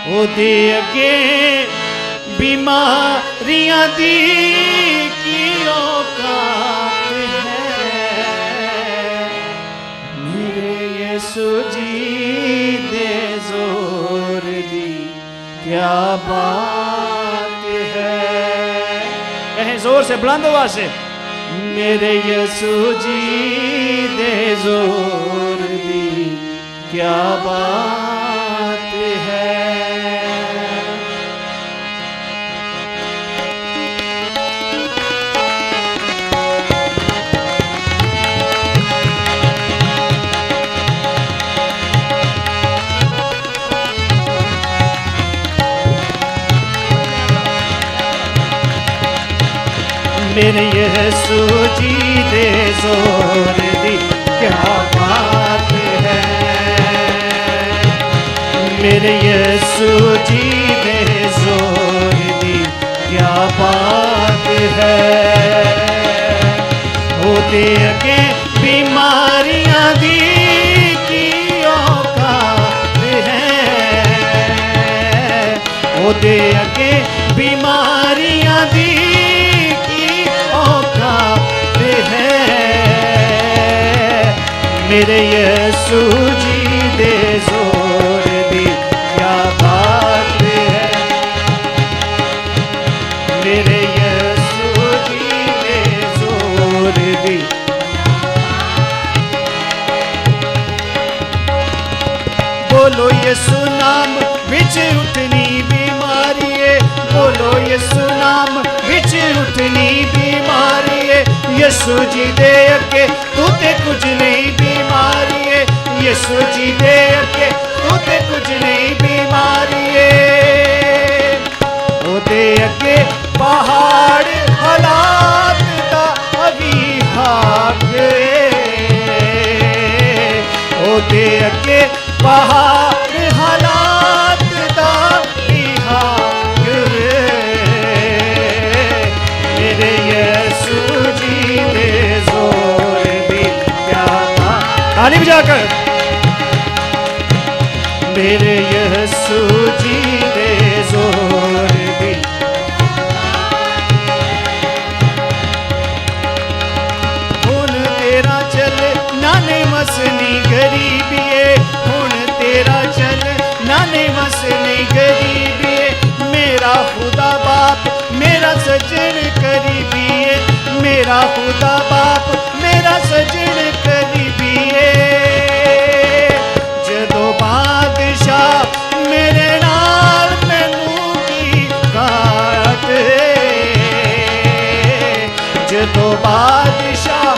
ओदे अगे बीमारियां दी की औकात है। मेरे यीशु जी दे जोर दी क्या बात है। कहें जोर से, बुलंद आवाज से, मेरे यीशु जी दे जोर दी क्या बात है। मेरे यीशु जी दे जोर दी क्या बात है। मेरे यीशु जी दे जोर दी क्या बात है। ओदे अगे बीमारियां दी की औकात है। ओदे अगे बीमारियां दी मेरे यीशु जी दे जोर दी क्या बात है। मेरे यीशु जी दे जोर दी। बोलो यीशु नाम विच उठनी बीमारी है। बोलो यीशु नाम विच उठनी बीमारी है। यीशु जी दे अगे तू ते कुछ नहीं बीमारी है। यीशु जी दे अगे तू ते कुछ नहीं बीमारी है। ओदे अगे पहाड़ हालात दा अभी हाक ओदे अगे पहाड़ हालात दा भी हाक मेरे यीशु जी दे जोर दी क्या बात। ताली बजाकर मेरे यीशु जी दे जोर दी। हुण तेरा चल नाने मसनी गरीबी है। हुण तेरा चल नाने मसनी गरीबी है। मेरा खुदा बाप मेरा सजन करीबी है। मेरा खुदा बाप मेरा सजन करीबी है। जदो बादशाह मेरे नाल मैनू की काट जदो बादशाह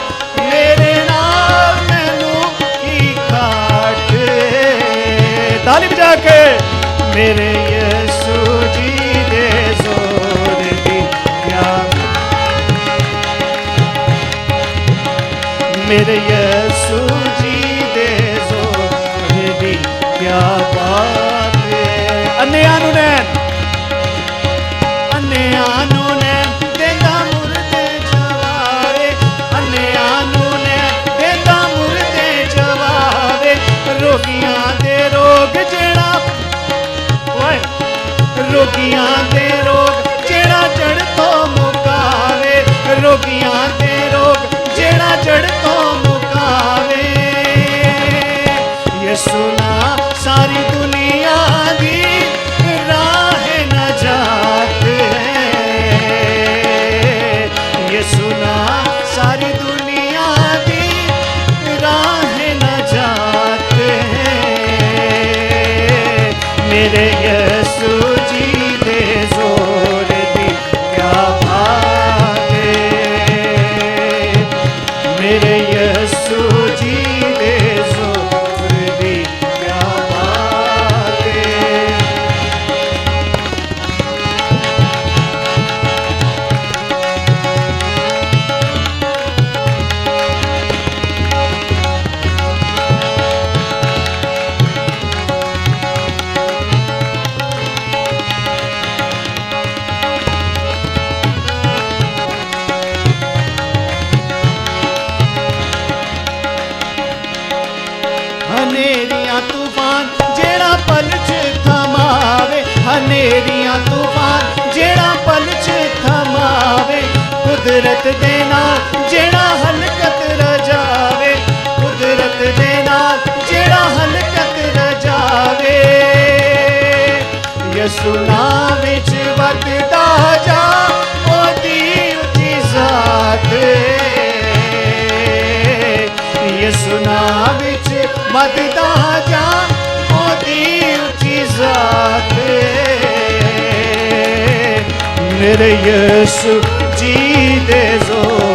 मेरे नाल मैनू की काट। ताली बजा के मेरे यीशु जी दे जोर दी क्या। मेरे यीशु जी दे जोर दी क्या बात है। अन्या नू नैन देंदा मुर्दे जवारे। अन्या नू नैन देंदा मुर्दे जवारे। रोगियां दे रोग जेड़ा रोगियां दे रोग जेड़ा जड़ तो मुकावे। रोगियां दे रोग जेड़ा जड़ तो मुकावे। यीशु ना सारी दुनिया दी राह नजात है। यीशु ना सारी दुनिया दी राह नजात है। मेरे यीशु जी दे जोर दी क्या बात है। मेरे यीशु जी दे जोर दी क्या बात है। ਹਨੇਰੀਆਂ ਤੂਫਾਨ ਜਿਹੜਾ ਪਲ 'ਚ ਥਮਾਵੇ, ਕੁਦਰਤ ਦੇ ਨਾਲ ਜਿਹੜਾ ਹਲਕਤ ਰਜਾਵੇ, ਕੁਦਰਤ ਦੇ ਨਾਲ ਜਿਹੜਾ ਹਲਕਤ ਰਜਾਵੇ। ਯਿਸੂ ਨਾਮ ਵਿੱਚ ਵਰਤਦਾ ਜਾ, ਉਹਦੀ ਉੱਚੀ ਜ਼ਾਤ। ਯਿਸੂ ਨਾਮ ਵਿੱਚ ਵਰਤਦਾ ਜਾ, ਉਹਦੀ ਉੱਚੀ ਜ਼ਾਤ। ਮੇਰੇ ਯਿਸੂ ਜੀ ਦੇ ਜ਼ੋਰ